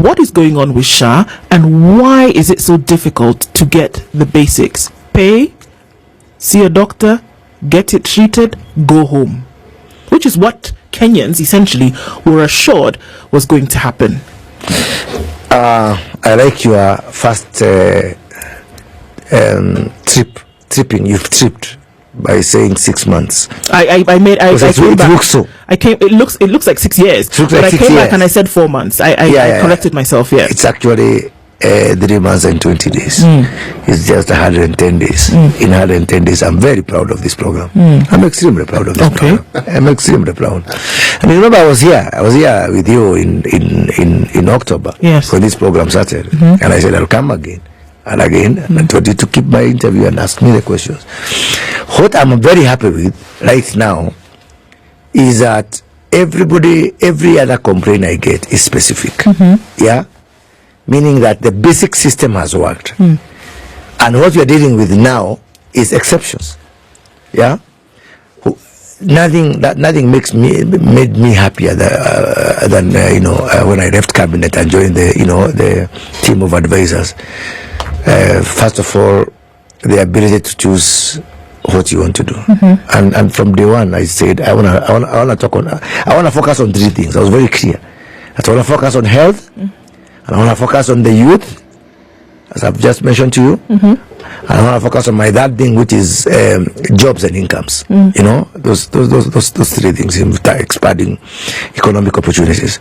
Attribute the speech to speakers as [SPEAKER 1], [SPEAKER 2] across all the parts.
[SPEAKER 1] what is going on with SHA and why is it so difficult to get the basics? Pay, see a doctor, get it treated, go home. Which is what Kenyans essentially were assured was going to happen.
[SPEAKER 2] I like your first tripping. You've tripped by saying 6 months.
[SPEAKER 1] I came back.
[SPEAKER 2] Looks so.
[SPEAKER 1] It looks like 6 years. But I came back and I said 4 months. I corrected myself. Yeah.
[SPEAKER 2] It's actually 3 months and 20 days. It's just 110 days. In 110 days, I'm very proud of this program. I'm extremely proud of this program. I'm extremely proud. I mean, remember, I was here with you in October.
[SPEAKER 1] Yes.
[SPEAKER 2] When this program started, and I said I'll come again and again, and told you to keep my interview and ask me the questions. What I'm very happy with right now is that every other complaint I get is specific. Yeah. Meaning that the basic system has worked, and what we are dealing with now is exceptions. Yeah, nothing made me happier than when I left cabinet and joined the team of advisors. First of all, the ability to choose what you want to do, and from day one I said I wanna focus on 3 things. I was very clear. I want to focus on health. And I want to focus on the youth, as I've just mentioned to you. And I want to focus on my third thing, which is jobs and incomes. You know, those 3 things in expanding economic opportunities.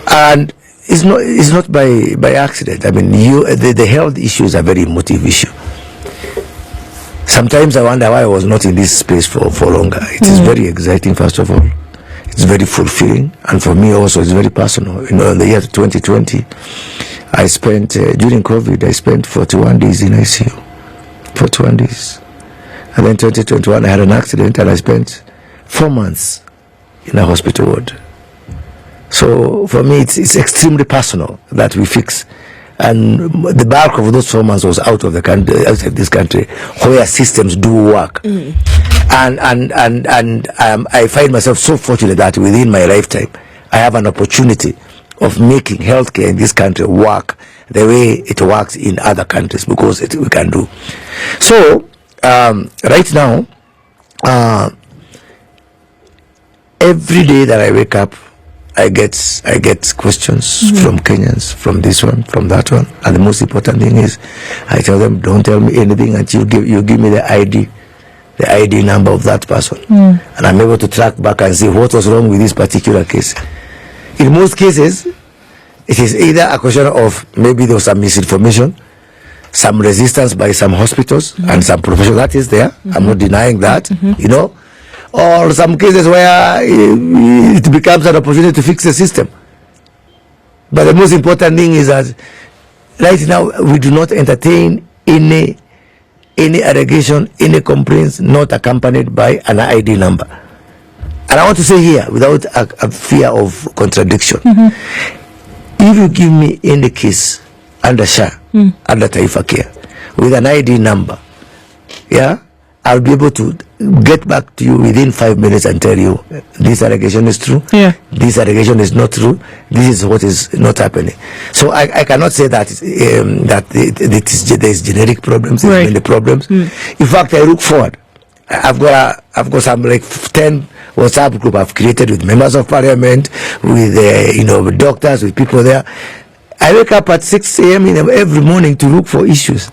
[SPEAKER 2] And it's not by accident. I mean, the health issue is a very emotive issue. Sometimes I wonder why I was not in this space for longer. It is very exciting, first of all. It's very fulfilling, and for me also it's very personal. You know, in the year 2020, I spent during COVID, I spent 41 days in ICU, 41 days, and then 2021 I had an accident and I spent 4 months in a hospital ward. So for me, it's extremely personal that we fix. And the bulk of those 4 months was out of the country, outside this country, where systems do work. And I find myself so fortunate that within my lifetime, I have an opportunity of making healthcare in this country work the way it works in other countries, because we can do. So right now, every day that I wake up, I get questions from Kenyans, from this one, from that one, and the most important thing is, I tell them, don't tell me anything until you give me the ID number of that person, and I'm able to track back and see what was wrong with this particular case. In most cases, it is either a question of maybe there was some misinformation, some resistance by some hospitals and some professionals. That is there. I'm not denying that. You know. Or some cases where it becomes an opportunity to fix the system. But the most important thing is that right now we do not entertain any allegation, any complaints not accompanied by an ID number. And I want to say here, without a fear of contradiction, if you give me any case under SHA, under Taifa Care, with an ID number, yeah, I'll be able to get back to you within 5 minutes and tell you this allegation is true, this allegation is not true, this is what is not happening. So I cannot say that there's generic problems, there's many problems. In fact, I look forward. I've got some like 10 WhatsApp group I've created with members of parliament, with with doctors, with people there. I wake up at 6 a.m. every morning to look for issues.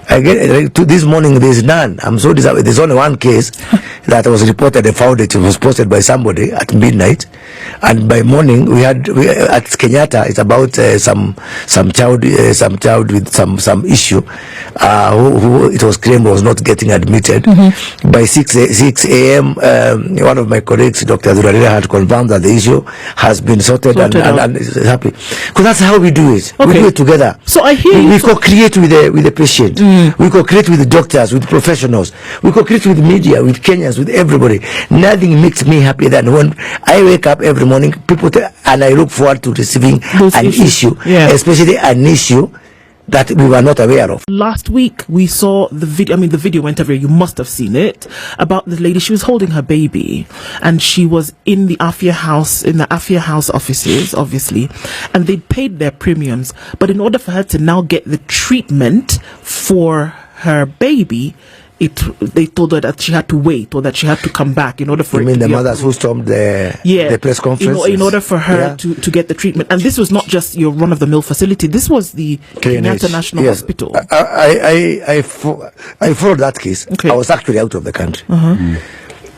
[SPEAKER 2] I get to this morning, there's none. I'm so disappointed. There's only one case that was reported and found it was posted by somebody at midnight, and by morning we at Kenyatta. It's about some child with some issue who it was claimed was not getting admitted. By 6 a.m. One of my colleagues, Dr. Zurarira, had confirmed that the issue has been sorted and is happy, because that's how we do it. We do it together.
[SPEAKER 1] So I hear
[SPEAKER 2] we co-create with the patient. We co-create with the doctors, with professionals. We co-create with media, with Kenyans, with everybody. Nothing makes me happier than when I wake up every morning, and I look forward to receiving an issue, especially an issue that we were not aware of.
[SPEAKER 1] Last week we saw the video. I mean, the video went everywhere. You must have seen it, about the lady. She was holding her baby, and she was in the Afia house, in the Afia house offices, obviously, and they paid their premiums. But in order for her to now get the treatment for her baby, they told her that she had to wait, or that she had to come back in order for
[SPEAKER 2] you
[SPEAKER 1] it
[SPEAKER 2] mean
[SPEAKER 1] to
[SPEAKER 2] the
[SPEAKER 1] be
[SPEAKER 2] mothers who stormed the press conference?
[SPEAKER 1] In order for her to get the treatment. And this was not just your run-of-the-mill facility. This was the Kenyatta National Hospital.
[SPEAKER 2] I followed that case.
[SPEAKER 1] Okay.
[SPEAKER 2] I was actually out of the country.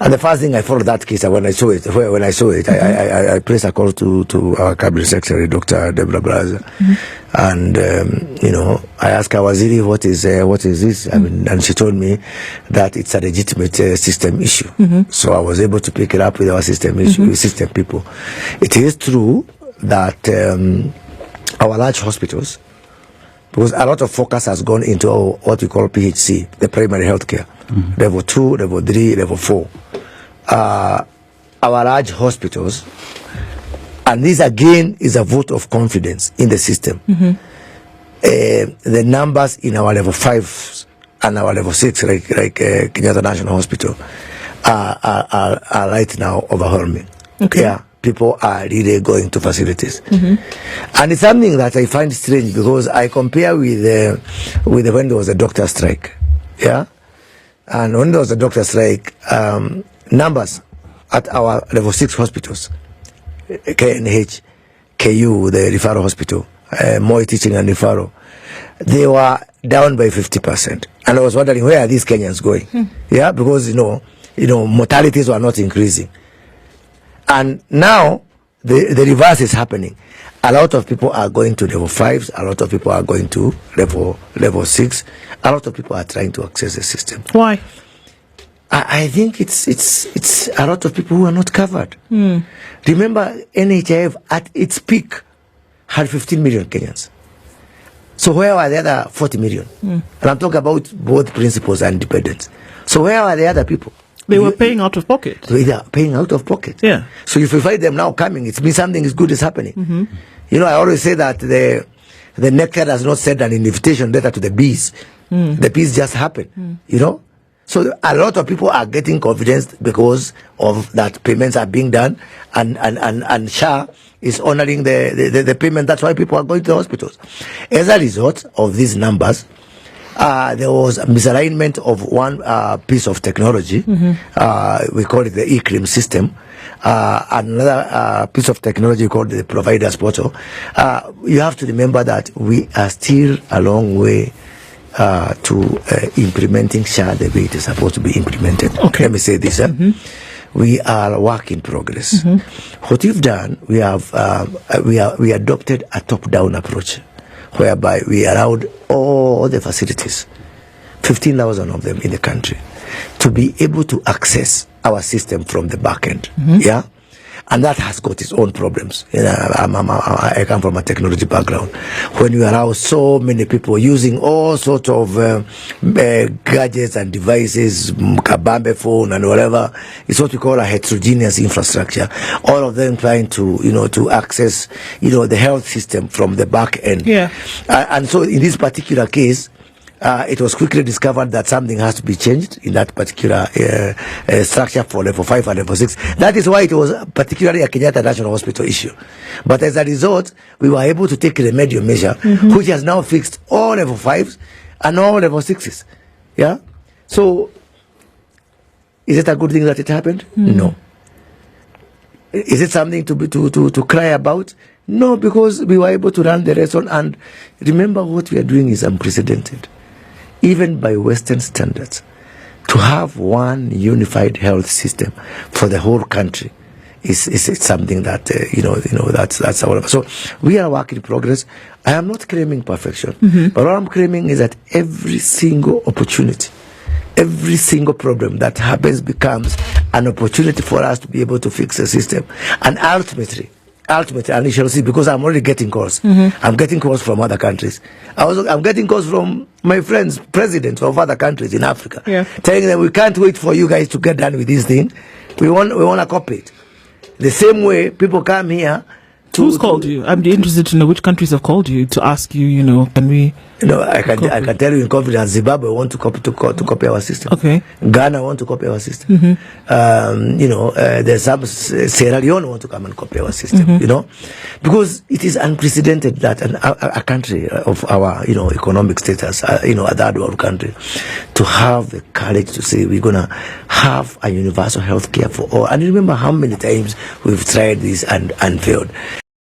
[SPEAKER 2] And the first thing I followed that case, when I saw it, I placed a call to our cabinet secretary, Dr. Deborah Braza, and I asked her, Waziri, what is this? I mean, and she told me that it's a legitimate system issue. So I was able to pick it up with our system people. It is true that our large hospitals, because a lot of focus has gone into what we call PHC, the primary health care, level 2, level 3, level 4. Our large hospitals, and this again is a vote of confidence in the system. The numbers in our level 5 and our level 6, like Kenyatta National Hospital, are right now overwhelming.
[SPEAKER 1] Okay.
[SPEAKER 2] Yeah, people are really going to facilities, and it's something that I find strange, because I compare with when there was a doctor strike. Yeah, and when there was a doctor strike, numbers at our level 6 hospitals, KNH, KU, the referral hospital, Moi Teaching and Referral, they were down by 50%. And I was wondering, where are these Kenyans going? Yeah, because mortalities were not increasing. And now the reverse is happening. A lot of people are going to level 5s, a lot of people are going to level 6, a lot of people are trying to access the system.
[SPEAKER 1] Why?
[SPEAKER 2] I think it's a lot of people who are not covered. Remember, NHIF at its peak had 15 million Kenyans. So where were the other 40 million? And I'm talking about both principals and dependents. So where are the other people?
[SPEAKER 1] They were paying out of pocket.
[SPEAKER 2] They are paying out of pocket.
[SPEAKER 1] Yeah.
[SPEAKER 2] So if you find them now coming, it means something is good is happening. I always say that the nectar does not send an invitation letter to the bees. The bees just happen. So a lot of people are getting confidence because of that payments are being done, and SHA is honoring the payment. That's why people are going to the hospitals. As a result of these numbers, there was a misalignment of one piece of technology. We call it the eClaim system. Another piece of technology called the providers portal. You have to remember that we are still a long way to implementing SHA the way it is supposed to be implemented.
[SPEAKER 1] Okay.
[SPEAKER 2] Let me say this. We are a work in progress. What we've done, we adopted a top-down approach, whereby we allowed all the facilities, 15,000 of them in the country, to be able to access our system from the back end. Yeah, and that has got its own problems. I come from a technology background. When you allow so many people using all sorts of gadgets and devices, kabambe phone and whatever, it's what we call a heterogeneous infrastructure. All of them trying to access the health system from the back end.
[SPEAKER 1] Yeah.
[SPEAKER 2] And so in this particular case, it was quickly discovered that something has to be changed in that particular structure for level 5 and level 6. That is why it was particularly a Kenyatta National Hospital issue. But as a result, we were able to take a remedial measure, which has now fixed all level 5s and all level 6s. Yeah? So, is it a good thing that it happened? No. Is it something to cry about? No, because we were able to run the rest on. And remember, what we are doing is unprecedented. Even by Western standards, to have one unified health system for the whole country is something that that's our. So we are a work in progress. I am not claiming perfection, but what I'm claiming is that every single opportunity, every single problem that happens becomes an opportunity for us to be able to fix the system, and ultimately, and you shall see, because I'm already getting calls. I'm getting calls from other countries. I'm getting calls from my friends, presidents of other countries in Africa, telling them, we can't wait for you guys to get done with this thing. We want to cooperate. The same way people come here.
[SPEAKER 1] Who's called you? I'm interested to know which countries have called you to ask you, can we
[SPEAKER 2] You know, I can tell you in confidence, Zimbabwe want to copy our system.
[SPEAKER 1] Okay.
[SPEAKER 2] Ghana want to copy our system. You know, there's some Sierra Leone want to come and copy our system. You know, because it is unprecedented that a country of our, you know, economic status, you know, a third world country, to have the courage to say we're gonna have a universal health care for all. And remember how many times we've tried this and failed.